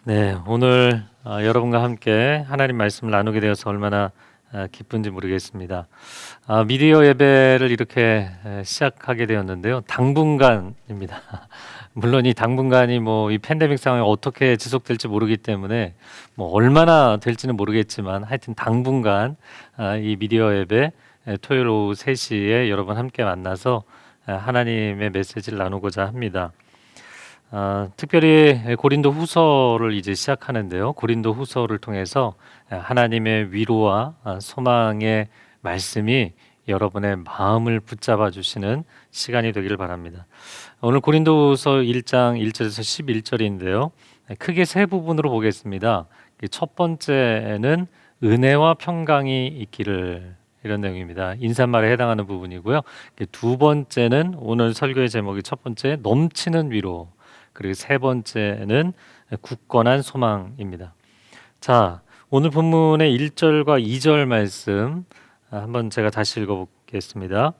네, 오늘 여러분과 함께 하나님 말씀을 나누게 되어서 얼마나 기쁜지 모르겠습니다. 미디어 예배를 이렇게 시작하게 되었는데요. 당분간입니다. 물론 이 당분간이 뭐 이 팬데믹 상황이 어떻게 지속될지 모르기 때문에 뭐 얼마나 될지는 모르겠지만 하여튼 당분간 이 미디어 예배 토요일 오후 3시에 여러분 함께 만나서 하나님의 메시지를 나누고자 합니다. 특별히 고린도 후서를 이제 시작하는데요. 고린도 후서를 통해서 하나님의 위로와 소망의 말씀이 여러분의 마음을 붙잡아 주시는 시간이 되기를 바랍니다. 오늘 고린도후서 1장 1절에서 11절인데요. 크게 세 부분으로 보겠습니다. 첫 번째는 은혜와 평강이 있기를, 이런 내용입니다. 인사말에 해당하는 부분이고요. 두 번째는 오늘 설교의 제목이 첫 번째 넘치는 위로, 그리고 세 번째는 굳건한 소망입니다. 자, 오늘 본문의 1절과 2절 말씀 한번 제가 다시 읽어보겠습니다.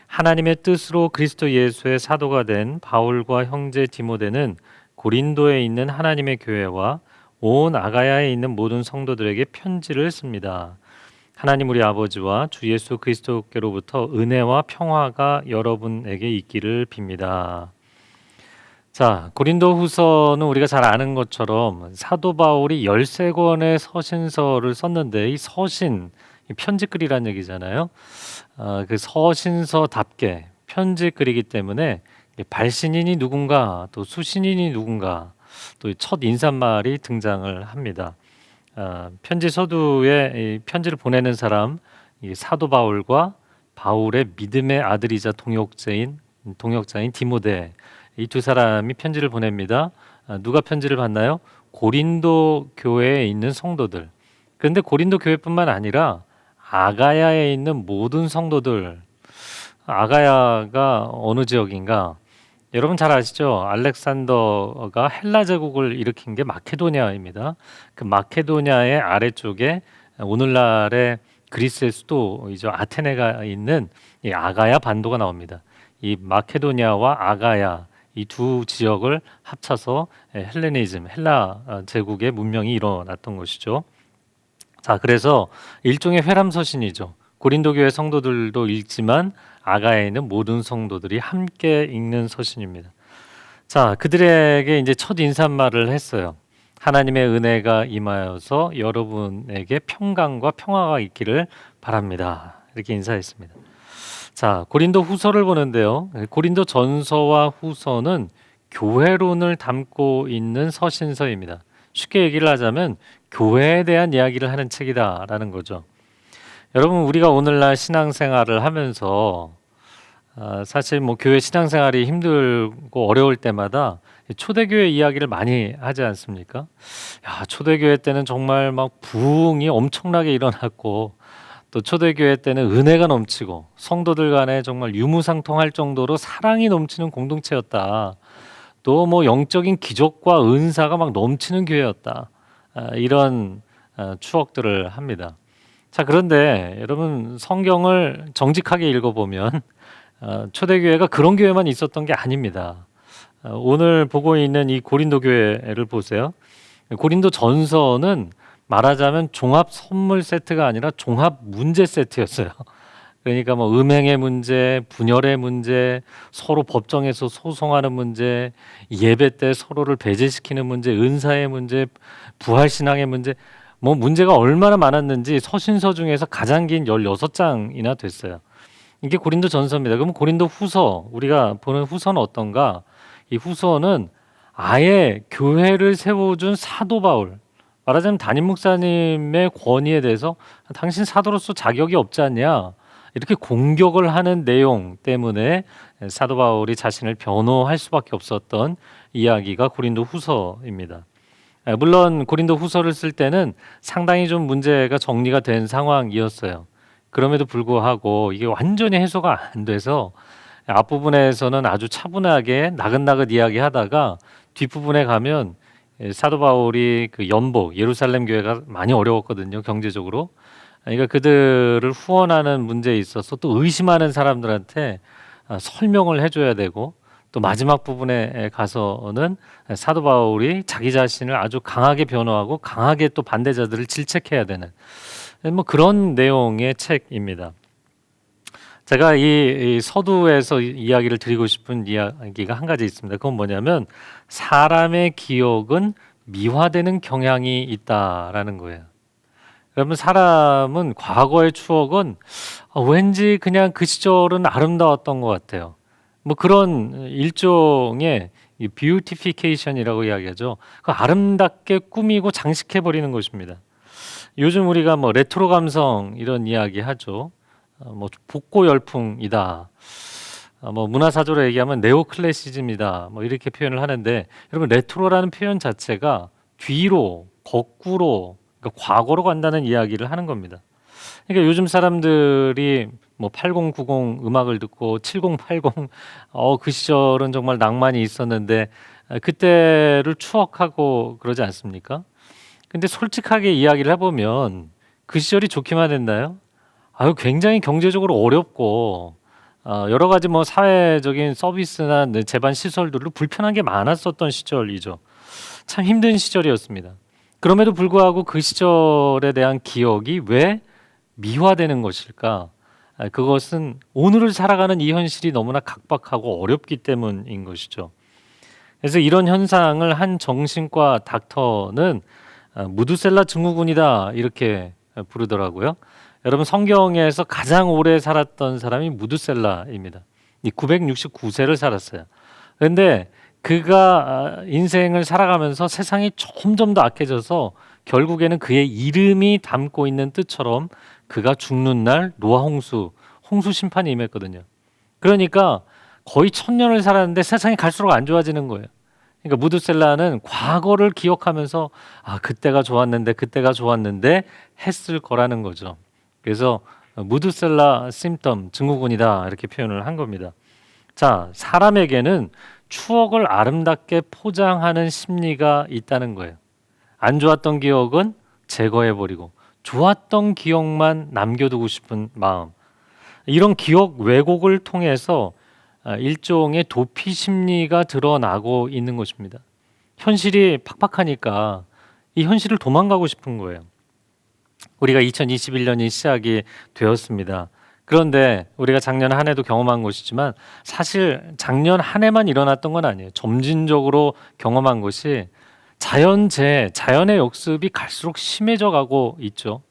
하나님의 뜻으로 그리스도 예수의 사도가 된 바울과 형제 디모데는 고린도에 있는 하나님의 교회와 온 아가야에 있는 모든 성도들에게 편지를 씁니다. 하나님 우리 아버지와 주 예수 그리스도께로부터 은혜와 평화가 여러분에게 있기를 빕니다. 자, 고린도 후서는 우리가 잘 아는 것처럼 사도 바울이 13권의 서신서를 썼는데 이 서신, 이 편지글이라는 얘기잖아요. 그 서신서답게 편지글이기 때문에 발신인이 누군가, 또 수신인이 누군가, 또 첫 인사말이 등장을 합니다. 편지 서두에 이 편지를 보내는 사람, 이 사도 바울과 바울의 믿음의 아들이자 동역자인 디모데, 이 두 사람이 편지를 보냅니다. 누가 편지를 받나요? 고린도 교회에 있는 성도들. 그런데 고린도 교회뿐만 아니라 아가야에 있는 모든 성도들. 아가야가 어느 지역인가? 여러분 잘 아시죠? 알렉산더가 헬라 제국을 일으킨 게 마케도니아입니다. 그 마케도니아의 아래쪽에 오늘날의 그리스의 수도이죠. 아테네가 있는 이 아가야 반도가 나옵니다. 이 마케도니아와 아가야, 이 두 지역을 합쳐서 헬레니즘, 헬라 제국의 문명이 일어났던 것이죠. 자, 그래서 일종의 회람서신이죠. 고린도 교회 성도들도 읽지만 아가야에 있는 모든 성도들이 함께 읽는 서신입니다. 자, 그들에게 이제 첫 인사말을 했어요. 하나님의 은혜가 임하여서 여러분에게 평강과 평화가 있기를 바랍니다. 이렇게 인사했습니다. 자, 고린도 후서를 보는데요. 고린도 전서와 후서는 교회론을 담고 있는 서신서입니다. 쉽게 얘기를 하자면 교회에 대한 이야기를 하는 책이다라는 거죠. 여러분, 우리가 오늘날 신앙생활을 하면서 사실 뭐 교회 신앙생활이 힘들고 어려울 때마다 초대교회 이야기를 많이 하지 않습니까? 야, 초대교회 때는 정말 막 부흥이 엄청나게 일어났고, 또 초대교회 때는 은혜가 넘치고 성도들 간에 정말 유무상통할 정도로 사랑이 넘치는 공동체였다. 또 뭐 영적인 기적과 은사가 막 넘치는 교회였다. 이런 추억들을 합니다. 자, 그런데 여러분 성경을 정직하게 읽어보면 초대교회가 그런 교회만 있었던 게 아닙니다. 오늘 보고 있는 이 고린도 교회를 보세요. 고린도 전서는 말하자면 종합 선물 세트가 아니라 종합 문제 세트였어요. 그러니까 뭐 음행의 문제, 분열의 문제, 서로 법정에서 소송하는 문제, 예배 때 서로를 배제시키는 문제, 은사의 문제, 부활신앙의 문제, 뭐 문제가 얼마나 많았는지 서신서 중에서 가장 긴 16장이나 됐어요. 이게 고린도 전서입니다. 그럼 고린도 후서, 우리가 보는 후서는 어떤가? 이 후서는 아예 교회를 세워준 사도 바울, 말하자면 담임 목사님의 권위에 대해서 당신 사도로서 자격이 없지 않냐, 이렇게 공격을 하는 내용 때문에 사도 바울이 자신을 변호할 수밖에 없었던 이야기가 고린도 후서입니다. 물론 고린도 후서를 쓸 때는 상당히 좀 문제가 정리가 된 상황이었어요. 그럼에도 불구하고 이게 완전히 해소가 안 돼서 앞부분에서는 아주 차분하게 나긋나긋 이야기하다가 뒷부분에 가면 사도 바울이 그 연복, 예루살렘 교회가 많이 어려웠거든요, 경제적으로. 그러니까 그들을 후원하는 문제에 있어서 또 의심하는 사람들한테 설명을 해줘야 되고, 또 마지막 부분에 가서는 사도 바울이 자기 자신을 아주 강하게 변호하고 강하게 또 반대자들을 질책해야 되는 뭐 그런 내용의 책입니다. 제가 이 서두에서 이야기를 드리고 싶은 이야기가 한 가지 있습니다. 그건 뭐냐면 사람의 기억은 미화되는 경향이 있다라는 거예요. 여러분, 사람은 과거의 추억은 왠지 그냥 그 시절은 아름다웠던 것 같아요. 뭐 그런 일종의 뷰티피케이션이라고 이야기하죠. 그 아름답게 꾸미고 장식해 버리는 것입니다. 요즘 우리가 뭐 레트로 감성 이런 이야기 하죠. 뭐 복고 열풍이다. 뭐 문화사조로 얘기하면 네오클래시즘이다. 뭐 이렇게 표현을 하는데, 여러분, 레트로라는 표현 자체가 뒤로, 거꾸로, 그러니까 과거로 간다는 이야기를 하는 겁니다. 그러니까 요즘 사람들이 뭐 80, 90 음악을 듣고 70, 80 그 시절은 정말 낭만이 있었는데 그때를 추억하고 그러지 않습니까? 근데 솔직하게 이야기를 해보면 그 시절이 좋기만 했나요? 아유, 굉장히 경제적으로 어렵고 여러 가지 뭐 사회적인 서비스나 제반 시설들로 불편한 게 많았었던 시절이죠. 참 힘든 시절이었습니다. 그럼에도 불구하고 그 시절에 대한 기억이 왜 미화되는 것일까? 그것은 오늘을 살아가는 이 현실이 너무나 각박하고 어렵기 때문인 것이죠. 그래서 이런 현상을 한 정신과 닥터는 무드셀라 증후군이다 이렇게 부르더라고요. 여러분, 성경에서 가장 오래 살았던 사람이 무드셀라입니다. 969세를 살았어요. 그런데 그가 인생을 살아가면서 세상이 점점 더 악해져서 결국에는 그의 이름이 담고 있는 뜻처럼 그가 죽는 날 노아 홍수 심판이 임했거든요. 그러니까 거의 1000년을 살았는데 세상이 갈수록 안 좋아지는 거예요. 그러니까 무드셀라는 과거를 기억하면서 그때가 좋았는데 했을 거라는 거죠. 그래서 무드셀라 심텀 증후군이다 이렇게 표현을 한 겁니다. 자, 사람에게는 추억을 아름답게 포장하는 심리가 있다는 거예요. 안 좋았던 기억은 제거해버리고 좋았던 기억만 남겨두고 싶은 마음. 이런 기억 왜곡을 통해서 일종의 도피 심리가 드러나고 있는 것입니다. 현실이 팍팍하니까 이 현실을 도망가고 싶은 거예요. 우리가 2021년이 시작이 되었습니다. 그런데 우리가 작년 한 해도 경험한 것이지만 사실 작년 한 해만 일어났던 건 아니에요. 점진적으로 경험한 것이 자연재해, 자연의 역습이 갈수록 심해져 가고 있죠.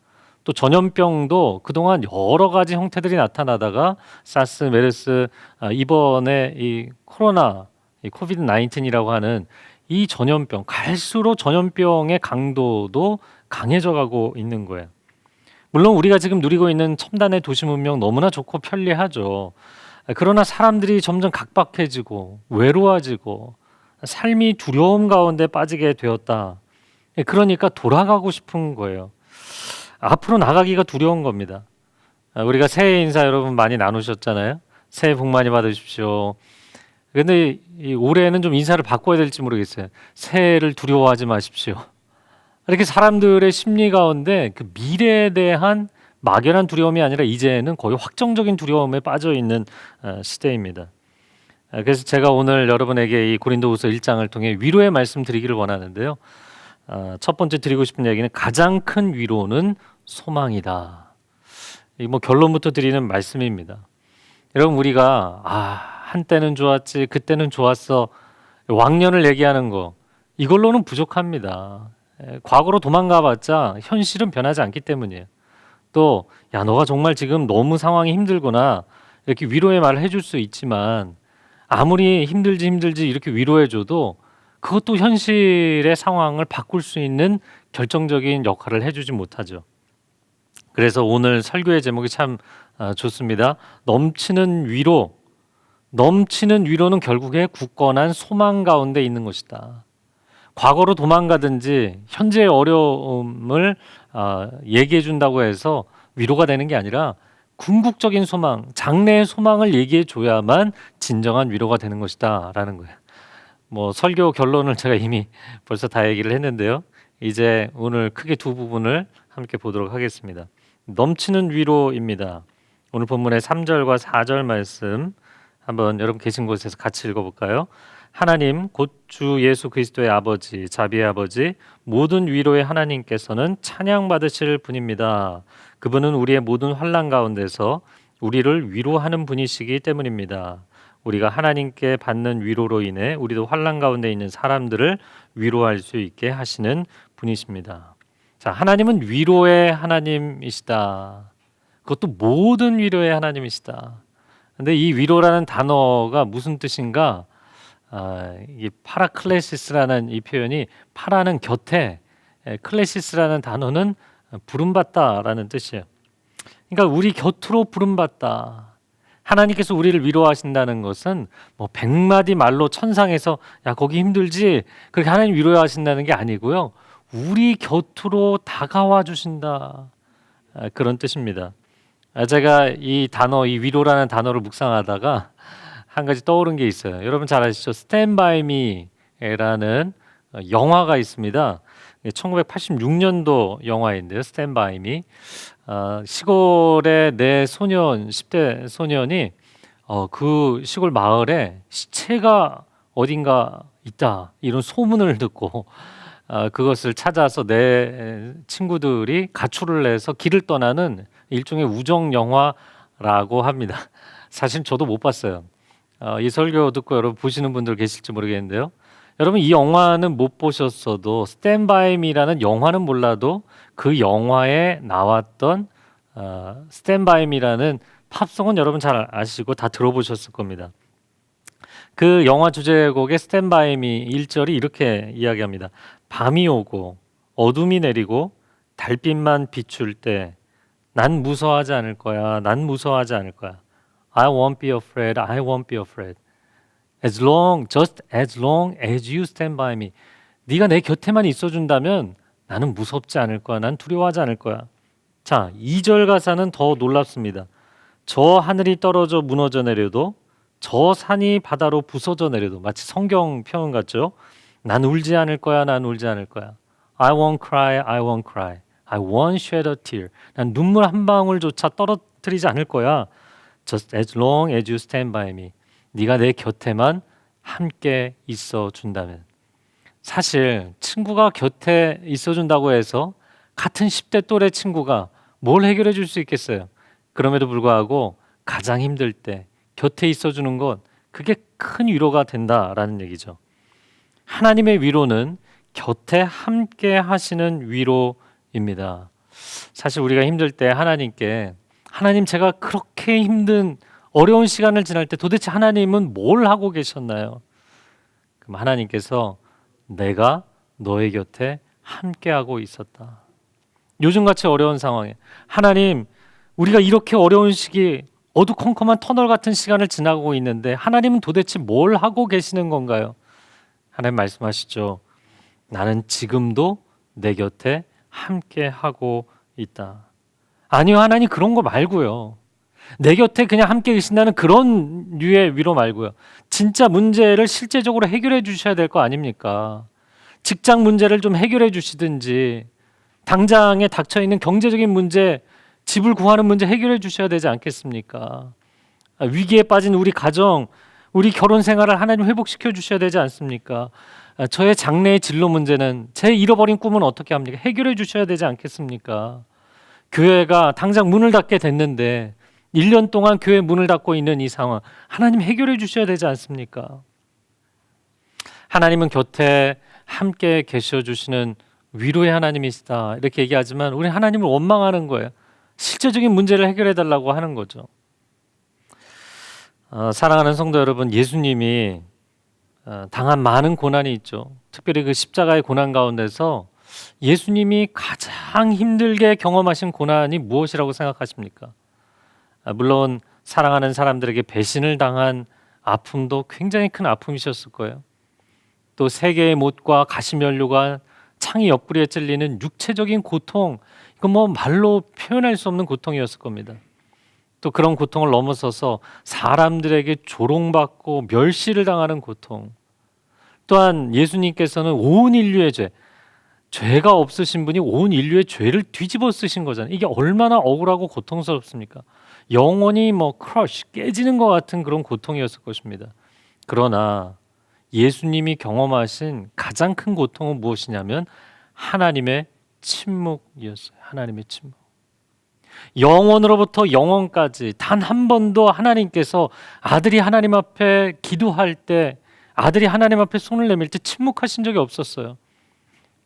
또 전염병도 그동안 여러 가지 형태들이 나타나다가 사스, 메르스, 이번에 이 코로나, 이 코비드 19이라고 하는 이 전염병, 갈수록 전염병의 강도도 강해져 가고 있는 거예요. 물론 우리가 지금 누리고 있는 첨단의 도시 문명 너무나 좋고 편리하죠. 그러나 사람들이 점점 각박해지고 외로워지고 삶이 두려움 가운데 빠지게 되었다. 그러니까 돌아가고 싶은 거예요. 앞으로 나가기가 두려운 겁니다. 우리가 새해 인사 여러분 많이 나누셨잖아요. 새해 복 많이 받으십시오. 근데 올해는 좀 인사를 바꿔야 될지 모르겠어요. 새해를 두려워하지 마십시오. 이렇게 사람들의 심리 가운데 그 미래에 대한 막연한 두려움이 아니라 이제는 거의 확정적인 두려움에 빠져 있는 시대입니다. 그래서 제가 오늘 여러분에게 이 고린도후서 1장을 통해 위로의 말씀 드리기를 원하는데요. 첫 번째 드리고 싶은 얘기는 가장 큰 위로는 소망이다. 이 뭐 결론부터 드리는 말씀입니다. 여러분, 우리가 한때는 좋았지, 그때는 좋았어, 왕년을 얘기하는 거 이걸로는 부족합니다. 과거로 도망가봤자 현실은 변하지 않기 때문이에요. 또 너가 정말 지금 너무 상황이 힘들구나 이렇게 위로의 말을 해줄 수 있지만 아무리 힘들지 이렇게 위로해줘도 그것도 현실의 상황을 바꿀 수 있는 결정적인 역할을 해주지 못하죠. 그래서 오늘 설교의 제목이 참 좋습니다. 넘치는 위로는 결국에 굳건한 소망 가운데 있는 것이다. 과거로 도망가든지 현재의 어려움을 얘기해 준다고 해서 위로가 되는 게 아니라 궁극적인 소망, 장래의 소망을 얘기해 줘야만 진정한 위로가 되는 것이다 라는 거예요. 뭐 설교 결론을 제가 이미 벌써 다 얘기를 했는데요. 이제 오늘 크게 두 부분을 함께 보도록 하겠습니다. 넘치는 위로입니다. 오늘 본문의 3절과 4절 말씀 한번 여러분 계신 곳에서 같이 읽어볼까요? 하나님 곧 주 예수 그리스도의 아버지 자비의 아버지 모든 위로의 하나님께서는 찬양받으실 분입니다. 그분은 우리의 모든 환난 가운데서 우리를 위로하는 분이시기 때문입니다. 우리가 하나님께 받는 위로로 인해 우리도 환난 가운데 있는 사람들을 위로할 수 있게 하시는 분이십니다. 자, 하나님은 위로의 하나님이시다. 그것도 모든 위로의 하나님이시다. 근데 이 위로라는 단어가 무슨 뜻인가? 이 파라클레시스라는 이 표현이 파라는 곁에, 클레시스라는 단어는 부름받다라는 뜻이에요. 그러니까 우리 곁으로 부름받다. 하나님께서 우리를 위로하신다는 것은 뭐 100마디 말로 천상에서 야 거기 힘들지 그렇게 하나님 위로하신다는 게 아니고요. 우리 곁으로 다가와 주신다. 그런 뜻입니다. 제가 이 단어, 이 위로라는 단어를 묵상하다가 한 가지 떠오른 게 있어요. 여러분 잘 아시죠? 스탠 바이 미라는 영화가 있습니다. 1986년도 영화인데요. 스탠 바이 미. 시골의 내 소년, 10대 소년이 그 시골 마을에 시체가 어딘가 있다. 이런 소문을 듣고 그것을 찾아서 내 친구들이 가출을 해서 길을 떠나는 일종의 우정 영화라고 합니다. 사실 저도 못 봤어요. 이 설교 듣고 여러분 보시는 분들 계실지 모르겠는데요. 여러분 이 영화는 못 보셨어도 스탠 바이 미라는 영화는 몰라도 그 영화에 나왔던 스탠 바이 미라는 팝송은 여러분 잘 아시고 다 들어보셨을 겁니다. 그 영화 주제곡의 스탠 바이 미 1절이 이렇게 이야기합니다. 밤이 오고 어둠이 내리고 달빛만 비출 때 난 무서워하지 않을 거야. 난 무서워하지 않을 거야. I won't be afraid. I won't be afraid. just as long as you stand by me. 네가 내 곁에만 있어준다면 나는 무섭지 않을 거야. 난 두려워하지 않을 거야. 자, 2절 가사는 더 놀랍습니다. 저 하늘이 떨어져 무너져 내려도 저 산이 바다로 부서져 내려도 마치 성경 표현 같죠? 난 울지 않을 거야. 난 울지 않을 거야. I won't cry. I won't cry. I won't shed a tear. 난 눈물 한 방울조차 떨어뜨리지 않을 거야. Just as long as you stand by me. 네가 내 곁에만 함께 있어 준다면. 사실 친구가 곁에 있어 준다고 해서 같은 10대 또래 친구가 뭘 해결해 줄 수 있겠어요? 그럼에도 불구하고 가장 힘들 때 곁에 있어 주는 것, 그게 큰 위로가 된다라는 얘기죠. 하나님의 위로는 곁에 함께 하시는 위로입니다. 사실 우리가 힘들 때 하나님께 하나님 제가 그렇게 힘든 어려운 시간을 지날 때 도대체 하나님은 뭘 하고 계셨나요? 그럼 하나님께서 내가 너의 곁에 함께하고 있었다. 요즘같이 어려운 상황에 하나님 우리가 이렇게 어려운 시기 어두컴컴한 터널 같은 시간을 지나고 있는데 하나님은 도대체 뭘 하고 계시는 건가요? 하나님 말씀하시죠. 나는 지금도 내 곁에 함께하고 있다. 아니요, 하나님 그런 거 말고요. 내 곁에 그냥 함께 계신다는 그런 류의 위로 말고요. 진짜 문제를 실제적으로 해결해 주셔야 될 거 아닙니까? 직장 문제를 좀 해결해 주시든지 당장에 닥쳐 있는 경제적인 문제, 집을 구하는 문제 해결해 주셔야 되지 않겠습니까? 위기에 빠진 우리 가정, 우리 결혼 생활을 하나님 회복시켜 주셔야 되지 않습니까? 저의 장래의 진로 문제는 제 잃어버린 꿈은 어떻게 합니까? 해결해 주셔야 되지 않겠습니까? 교회가 당장 문을 닫게 됐는데 1년 동안 교회 문을 닫고 있는 이 상황 하나님 해결해 주셔야 되지 않습니까? 하나님은 곁에 함께 계셔 주시는 위로의 하나님이시다 이렇게 얘기하지만 우리 하나님을 원망하는 거예요. 실제적인 문제를 해결해 달라고 하는 거죠. 사랑하는 성도 여러분, 예수님이 당한 많은 고난이 있죠. 특별히 그 십자가의 고난 가운데서 예수님이 가장 힘들게 경험하신 고난이 무엇이라고 생각하십니까? 물론 사랑하는 사람들에게 배신을 당한 아픔도 굉장히 큰 아픔이셨을 거예요. 또 세 개의 못과 가시면류가 창이 옆구리에 찔리는 육체적인 고통, 이건 뭐 말로 표현할 수 없는 고통이었을 겁니다. 또 그런 고통을 넘어서서 사람들에게 조롱받고 멸시를 당하는 고통. 또한 예수님께서는 온 인류의 죄가 없으신 분이 온 인류의 죄를 뒤집어 쓰신 거잖아요. 이게 얼마나 억울하고 고통스럽습니까? 영혼이 크러쉬 깨지는 것 같은 그런 고통이었을 것입니다. 그러나 예수님이 경험하신 가장 큰 고통은 무엇이냐면 하나님의 침묵이었어요. 하나님의 침묵. 영원으로부터 영원까지 단 한 번도 하나님께서 아들이 하나님 앞에 기도할 때, 아들이 하나님 앞에 손을 내밀 때 침묵하신 적이 없었어요.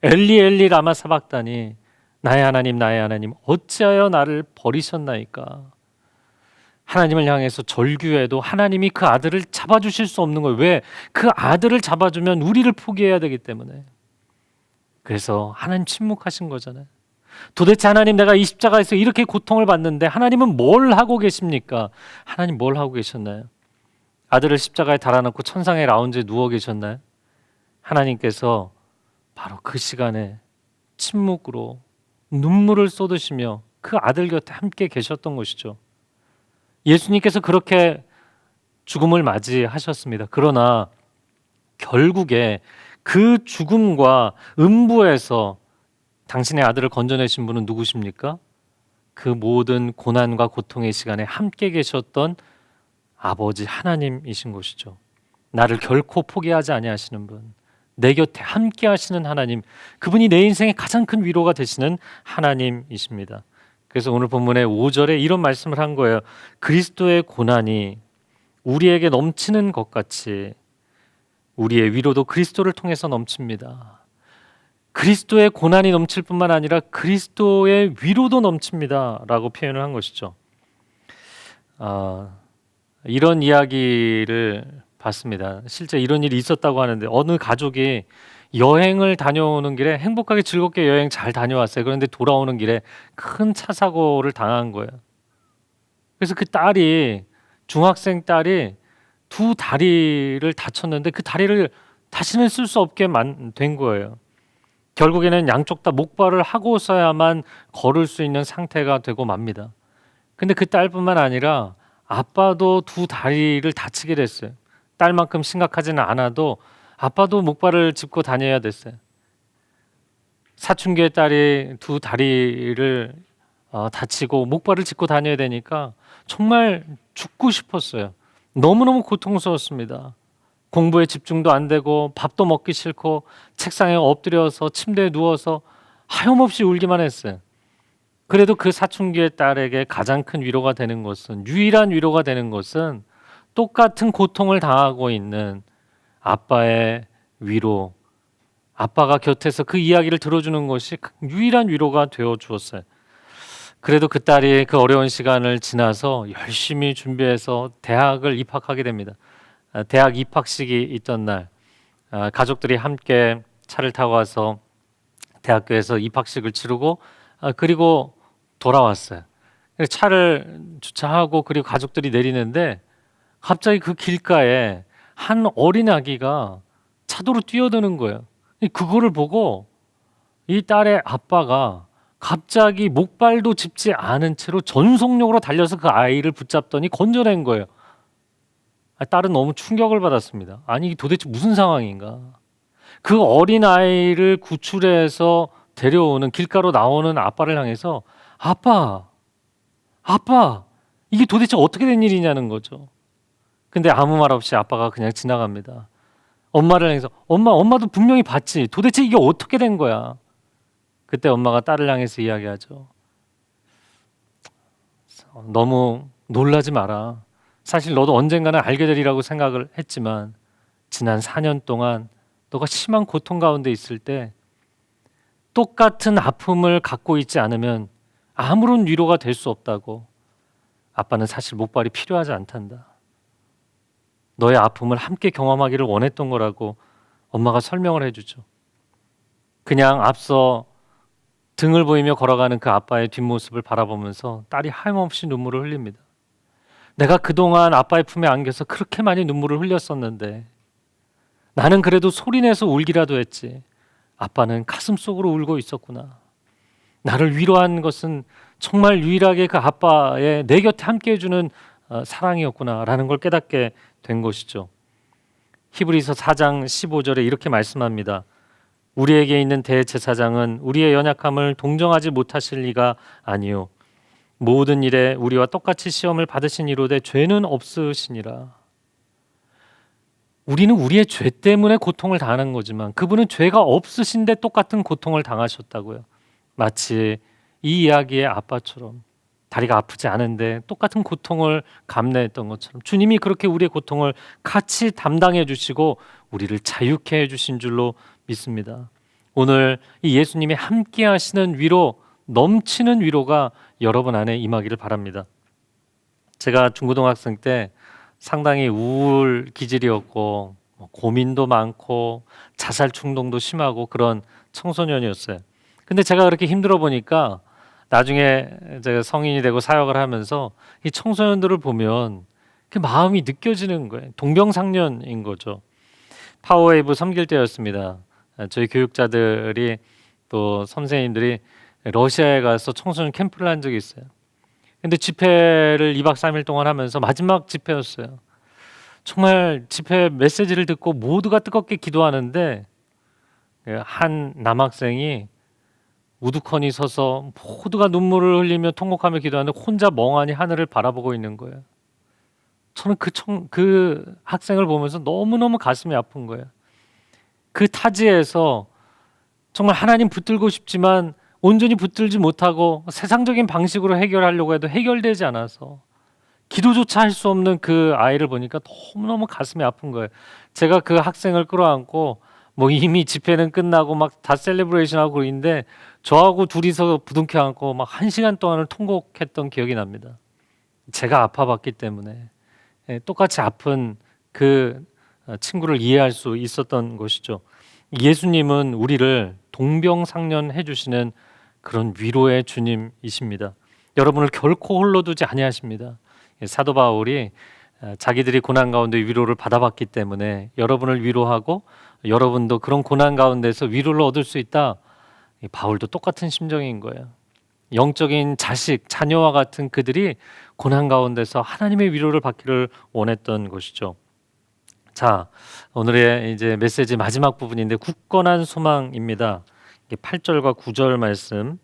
엘리 엘리 라마 사박다니, 나의 하나님 어찌하여 나를 버리셨나이까. 하나님을 향해서 절규해도 하나님이 그 아들을 잡아주실 수 없는 거예요. 왜? 그 아들을 잡아주면 우리를 포기해야 되기 때문에. 그래서 하나님 침묵하신 거잖아요. 도대체 하나님, 내가 이 십자가에서 이렇게 고통을 받는데 하나님은 뭘 하고 계십니까? 하나님 뭘 하고 계셨나요? 아들을 십자가에 달아놓고 천상의 라운지에 누워 계셨나요? 하나님께서 바로 그 시간에 침묵으로 눈물을 쏟으시며 그 아들 곁에 함께 계셨던 것이죠. 예수님께서 그렇게 죽음을 맞이하셨습니다. 그러나 결국에 그 죽음과 음부에서 당신의 아들을 건져내신 분은 누구십니까? 그 모든 고난과 고통의 시간에 함께 계셨던 아버지 하나님이신 것이죠. 나를 결코 포기하지 아니하시는 분, 내 곁에 함께 하시는 하나님, 그분이 내 인생의 가장 큰 위로가 되시는 하나님이십니다. 그래서 오늘 본문의 5절에 이런 말씀을 한 거예요. 그리스도의 고난이 우리에게 넘치는 것 같이 우리의 위로도 그리스도를 통해서 넘칩니다. 그리스도의 고난이 넘칠 뿐만 아니라 그리스도의 위로도 넘칩니다 라고 표현을 한 것이죠. 이런 이야기를 봤습니다. 실제 이런 일이 있었다고 하는데, 어느 가족이 여행을 다녀오는 길에 행복하게 즐겁게 여행 잘 다녀왔어요. 그런데 돌아오는 길에 큰 차 사고를 당한 거예요. 그래서 그 딸이, 중학생 딸이 두 다리를 다쳤는데 그 다리를 다시는 쓸 수 없게 된 거예요. 결국에는 양쪽 다 목발을 하고서야만 걸을 수 있는 상태가 되고 맙니다. 근데 그 딸뿐만 아니라 아빠도 두 다리를 다치게 됐어요. 딸만큼 심각하지는 않아도 아빠도 목발을 짚고 다녀야 됐어요. 사춘기의 딸이 두 다리를 다치고 목발을 짚고 다녀야 되니까 정말 죽고 싶었어요. 너무너무 고통스러웠습니다. 공부에 집중도 안 되고 밥도 먹기 싫고 책상에 엎드려서 침대에 누워서 하염없이 울기만 했어요. 그래도 그 사춘기의 딸에게 가장 큰 위로가 되는 것은, 유일한 위로가 되는 것은 똑같은 고통을 당하고 있는 아빠의 위로, 아빠가 곁에서 그 이야기를 들어주는 것이 유일한 위로가 되어 주었어요. 그래도 그 딸이 그 어려운 시간을 지나서 열심히 준비해서 대학을 입학하게 됩니다. 대학 입학식이 있던 날, 가족들이 함께 차를 타고 와서 대학교에서 입학식을 치르고 그리고 돌아왔어요. 차를 주차하고 그리고 가족들이 내리는데 갑자기 그 길가에 한 어린 아기가 차도로 뛰어드는 거예요. 그거를 보고 이 딸의 아빠가 갑자기 목발도 짚지 않은 채로 전속력으로 달려서 그 아이를 붙잡더니 건져낸 거예요. 딸은 너무 충격을 받았습니다. 아니 이게 도대체 무슨 상황인가? 그 어린 아이를 구출해서 데려오는, 길가로 나오는 아빠를 향해서 아빠 이게 도대체 어떻게 된 일이냐는 거죠. 근데 아무 말 없이 아빠가 그냥 지나갑니다. 엄마를 향해서 엄마도 분명히 봤지. 도대체 이게 어떻게 된 거야? 그때 엄마가 딸을 향해서 이야기하죠. 너무 놀라지 마라. 사실 너도 언젠가는 알게 되리라고 생각을 했지만 지난 4년 동안 너가 심한 고통 가운데 있을 때 똑같은 아픔을 갖고 있지 않으면 아무런 위로가 될 수 없다고. 아빠는 사실 목발이 필요하지 않단다. 너의 아픔을 함께 경험하기를 원했던 거라고 엄마가 설명을 해주죠. 그냥 앞서 등을 보이며 걸어가는 그 아빠의 뒷모습을 바라보면서 딸이 하염없이 눈물을 흘립니다. 내가 그동안 아빠의 품에 안겨서 그렇게 많이 눈물을 흘렸었는데 나는 그래도 소리내서 울기라도 했지. 아빠는 가슴속으로 울고 있었구나. 나를 위로한 것은 정말 유일하게 그 아빠의 내 곁에 함께 해주는 사랑이었구나 라는 걸 깨닫게 된 것이죠. 히브리서 4장 15절에 이렇게 말씀합니다. 우리에게 있는 대제사장은 우리의 연약함을 동정하지 못하실 리가 아니요 모든 일에 우리와 똑같이 시험을 받으신 이로되 죄는 없으시니라. 우리는 우리의 죄 때문에 고통을 당하는 거지만 그분은 죄가 없으신데 똑같은 고통을 당하셨다고요. 마치 이 이야기의 아빠처럼 다리가 아프지 않은데 똑같은 고통을 감내했던 것처럼 주님이 그렇게 우리의 고통을 같이 담당해 주시고 우리를 자유케 해 주신 줄로 믿습니다. 오늘 이 예수님이 함께 하시는 위로, 넘치는 위로가 여러분 안에 임하기를 바랍니다. 제가 중고등학생 때 상당히 우울 기질이었고 고민도 많고 자살 충동도 심하고 그런 청소년이었어요. 근데 제가 그렇게 힘들어 보니까 나중에 제가 성인이 되고 사역을 하면서 이 청소년들을 보면 그 마음이 느껴지는 거예요. 동병상련인 거죠. 파워웨이브 섬길 때였습니다. 저희 교육자들이 또 선생님들이 러시아에 가서 청소년 캠프를 한 적이 있어요. 근데 집회를 2박 3일 동안 하면서 마지막 집회였어요. 정말 집회 메시지를 듣고 모두가 뜨겁게 기도하는데 한 남학생이 우두커니 서서 모두가 눈물을 흘리며 통곡하며 기도하는데 혼자 멍하니 하늘을 바라보고 있는 거예요. 저는 그 학생을 보면서 너무너무 가슴이 아픈 거예요. 그 타지에서 정말 하나님 붙들고 싶지만 온전히 붙들지 못하고 세상적인 방식으로 해결하려고 해도 해결되지 않아서 기도조차 할 수 없는 그 아이를 보니까 너무너무 가슴이 아픈 거예요. 제가 그 학생을 끌어안고 뭐 이미 집회는 끝나고 막 다 셀레브레이션하고 있는데 저하고 둘이서 부둥켜 안고 막 1시간 동안을 통곡했던 기억이 납니다. 제가 아파봤기 때문에 똑같이 아픈 그 친구를 이해할 수 있었던 것이죠. 예수님은 우리를 동병상련해 주시는 그런 위로의 주님이십니다. 여러분을 결코 홀로 두지 아니하십니다. 사도 바울이 자기들이 고난 가운데 위로를 받아봤기 때문에 여러분을 위로하고 여러분도 그런 고난 가운데서 위로를 얻을 수 있다. 바울도 똑같은 심정인 거예요. 영적인 자식, 자녀와 같은 그들이 고난 가운데서 하나님의 위로를 받기를 원했던 것이죠. 자, 오늘의 이제 메시지 마지막 부분인데 굳건한 소망입니다. 8절과 9절 말씀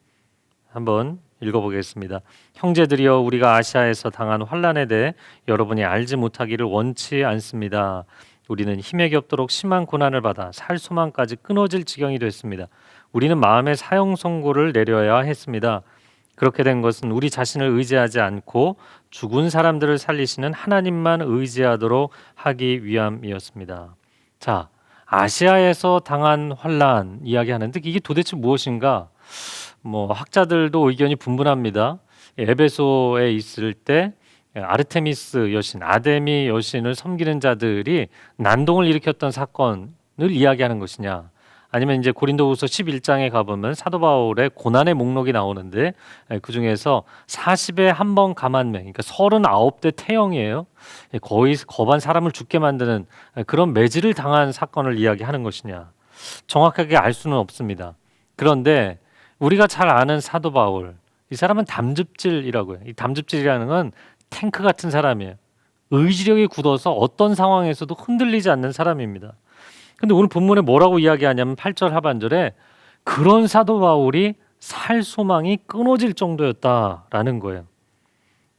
한번 읽어보겠습니다. 형제들이여 우리가 아시아에서 당한 환난에 대해 여러분이 알지 못하기를 원치 않습니다. 우리는 힘에 겹도록 심한 고난을 받아 살 소망까지 끊어질 지경이 됐습니다. 우리는 마음의 사형 선고를 내려야 했습니다. 그렇게 된 것은 우리 자신을 의지하지 않고 죽은 사람들을 살리시는 하나님만 의지하도록 하기 위함이었습니다. 자, 아시아에서 당한 환난 이야기하는데 이게 도대체 무엇인가? 뭐 학자들도 의견이 분분합니다. 에베소에 있을 때 아르테미스 여신, 아데미 여신을 섬기는 자들이 난동을 일으켰던 사건을 이야기하는 것이냐, 아니면 이제 고린도후서 11장에 가보면 사도 바울의 고난의 목록이 나오는데 그 중에서 40에 한 번 감한명, 그러니까 39대 태형이에요. 거의 거반 사람을 죽게 만드는 그런 매질을 당한 사건을 이야기하는 것이냐, 정확하게 알 수는 없습니다. 그런데 우리가 잘 아는 사도 바울, 이 사람은 담즙질이라고요. 이 담즙질이라는 건 탱크 같은 사람이에요. 의지력이 굳어서 어떤 상황에서도 흔들리지 않는 사람입니다. 근데 오늘 본문에 뭐라고 이야기하냐면 8절 하반절에 그런 사도 바울이 살 소망이 끊어질 정도였다라는 거예요.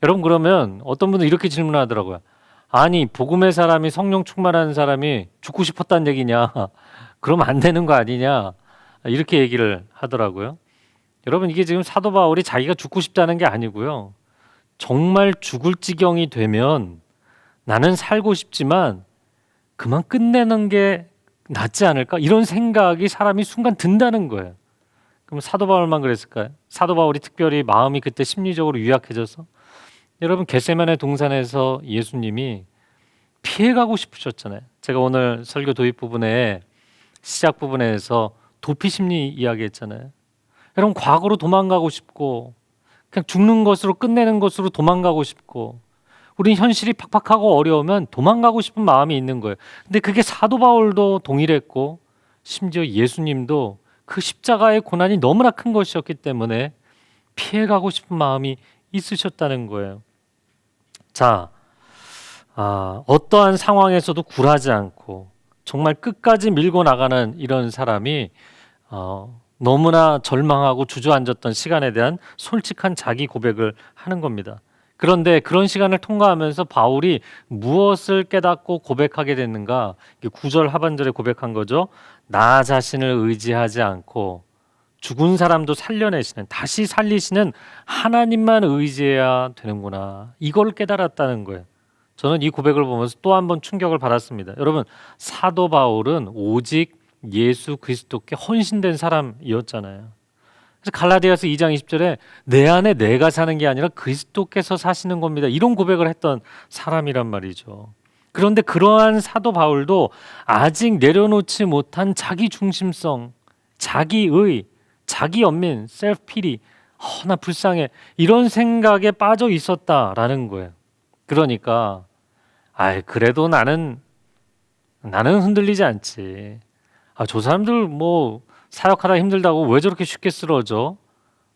여러분, 그러면 어떤 분은 이렇게 질문하더라고요. 아니, 복음의 사람이, 성령 충만한 사람이 죽고 싶었다는 얘기냐? 그러면 안 되는 거 아니냐? 이렇게 얘기를 하더라고요. 여러분, 이게 지금 사도 바울이 자기가 죽고 싶다는 게 아니고요. 정말 죽을 지경이 되면 나는 살고 싶지만 그만 끝내는 게 낫지 않을까? 이런 생각이 사람이 순간 든다는 거예요. 그럼 사도 바울만 그랬을까요? 사도 바울이 특별히 마음이 그때 심리적으로 유약해져서? 여러분, 겟세마네 동산에서 예수님이 피해가고 싶으셨잖아요. 제가 오늘 설교 도입 부분에 시작 부분에서 도피 심리 이야기했잖아요. 여러분, 과거로 도망가고 싶고 그냥 죽는 것으로 끝내는 것으로 도망가고 싶고, 우린 현실이 팍팍하고 어려우면 도망가고 싶은 마음이 있는 거예요. 근데 그게 사도 바울도 동일했고 심지어 예수님도 그 십자가의 고난이 너무나 큰 것이었기 때문에 피해가고 싶은 마음이 있으셨다는 거예요. 자, 어떠한 상황에서도 굴하지 않고 정말 끝까지 밀고 나가는 이런 사람이 너무나 절망하고 주저앉았던 시간에 대한 솔직한 자기 고백을 하는 겁니다. 그런데 그런 시간을 통과하면서 바울이 무엇을 깨닫고 고백하게 됐는가? 9절 하반절에 고백한 거죠. 나 자신을 의지하지 않고 죽은 사람도 살려내시는, 다시 살리시는 하나님만 의지해야 되는구나. 이걸 깨달았다는 거예요. 저는 이 고백을 보면서 또 한 번 충격을 받았습니다. 여러분, 사도 바울은 오직 예수 그리스도께 헌신된 사람이었잖아요. 그래서 갈라디아서 2장 20절에 내 안에 내가 사는 게 아니라 그리스도께서 사시는 겁니다. 이런 고백을 했던 사람이란 말이죠. 그런데 그러한 사도 바울도 아직 내려놓지 못한 자기 중심성, 자기의, 자기 연민, 셀프 피리, 나 불쌍해, 이런 생각에 빠져 있었다라는 거예요. 그러니까 그래도 나는 흔들리지 않지. 저 사람들 뭐 사역하다 힘들다고 왜 저렇게 쉽게 쓰러져?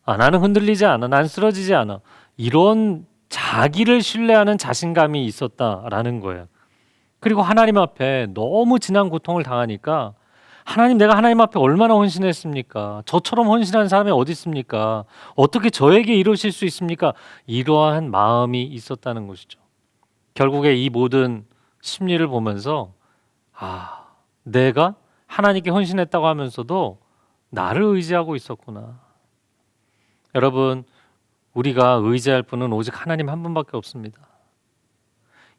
나는 흔들리지 않아. 난 쓰러지지 않아. 이런 자기를 신뢰하는 자신감이 있었다라는 거예요. 그리고 하나님 앞에 너무 진한 고통을 당하니까 하나님, 내가 하나님 앞에 얼마나 헌신했습니까? 저처럼 헌신한 사람이 어디 있습니까? 어떻게 저에게 이러실 수 있습니까? 이러한 마음이 있었다는 것이죠. 결국에 이 모든 심리를 보면서 내가 하나님께 헌신했다고 하면서도 나를 의지하고 있었구나. 여러분, 우리가 의지할 분은 오직 하나님 한 분밖에 없습니다.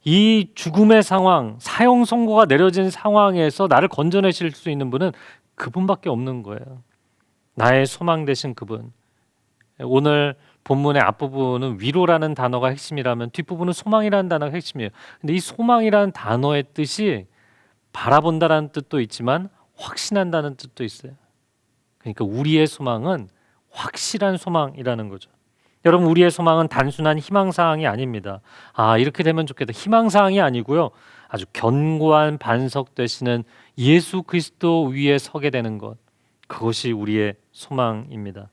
이 죽음의 상황, 사형 선고가 내려진 상황에서 나를 건져내실 수 있는 분은 그분밖에 없는 거예요. 나의 소망 되신 그분. 오늘 본문의 앞부분은 위로라는 단어가 핵심이라면 뒷부분은 소망이라는 단어가 핵심이에요. 근데 이 소망이라는 단어의 뜻이 바라본다라는 뜻도 있지만 확신한다는 뜻도 있어요. 그러니까 우리의 소망은 확실한 소망이라는 거죠. 여러분, 우리의 소망은 단순한 희망사항이 아닙니다. 이렇게 되면 좋겠다. 희망사항이 아니고요. 아주 견고한 반석 되시는 예수 그리스도 위에 서게 되는 것. 그것이 우리의 소망입니다.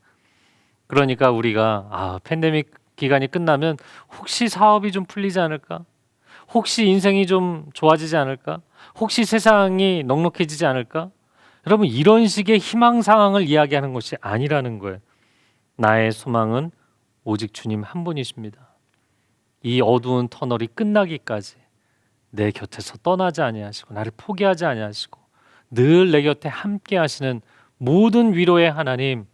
그러니까 우리가 팬데믹 기간이 끝나면 혹시 사업이 좀 풀리지 않을까? 혹시 인생이 좀 좋아지지 않을까? 혹시 세상이 넉넉해지지 않을까? 여러분, 이런 식의 희망 상황을 이야기하는 것이 아니라는 거예요. 나의 소망은 오직 주님 한 분이십니다. 이 어두운 터널이 끝나기까지 내 곁에서 떠나지 아니하시고 나를 포기하지 아니하시고 늘 내 곁에 함께 하시는 모든 위로의 하나님,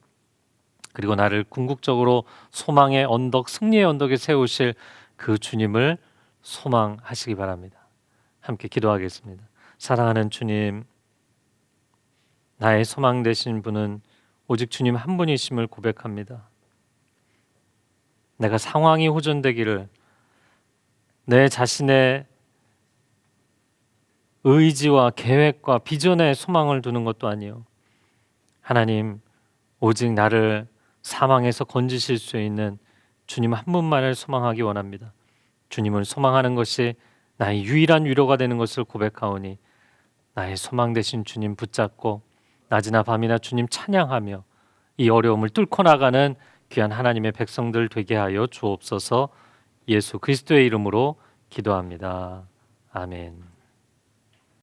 그리고 나를 궁극적으로 소망의 언덕, 승리의 언덕에 세우실 그 주님을 소망하시기 바랍니다. 함께 기도하겠습니다. 사랑하는 주님, 나의 소망 되신 분은 오직 주님 한 분이심을 고백합니다. 내가 상황이 호전되기를, 내 자신의 의지와 계획과 비전에 소망을 두는 것도 아니요, 하나님, 오직 나를 사망에서 건지실 수 있는 주님 한 분만을 소망하기 원합니다. 주님을 소망하는 것이 나의 유일한 위로가 되는 것을 고백하오니 나의 소망 되신 주님 붙잡고 낮이나 밤이나 주님 찬양하며 이 어려움을 뚫고 나가는 귀한 하나님의 백성들 되게 하여 주옵소서. 예수 그리스도의 이름으로 기도합니다. 아멘.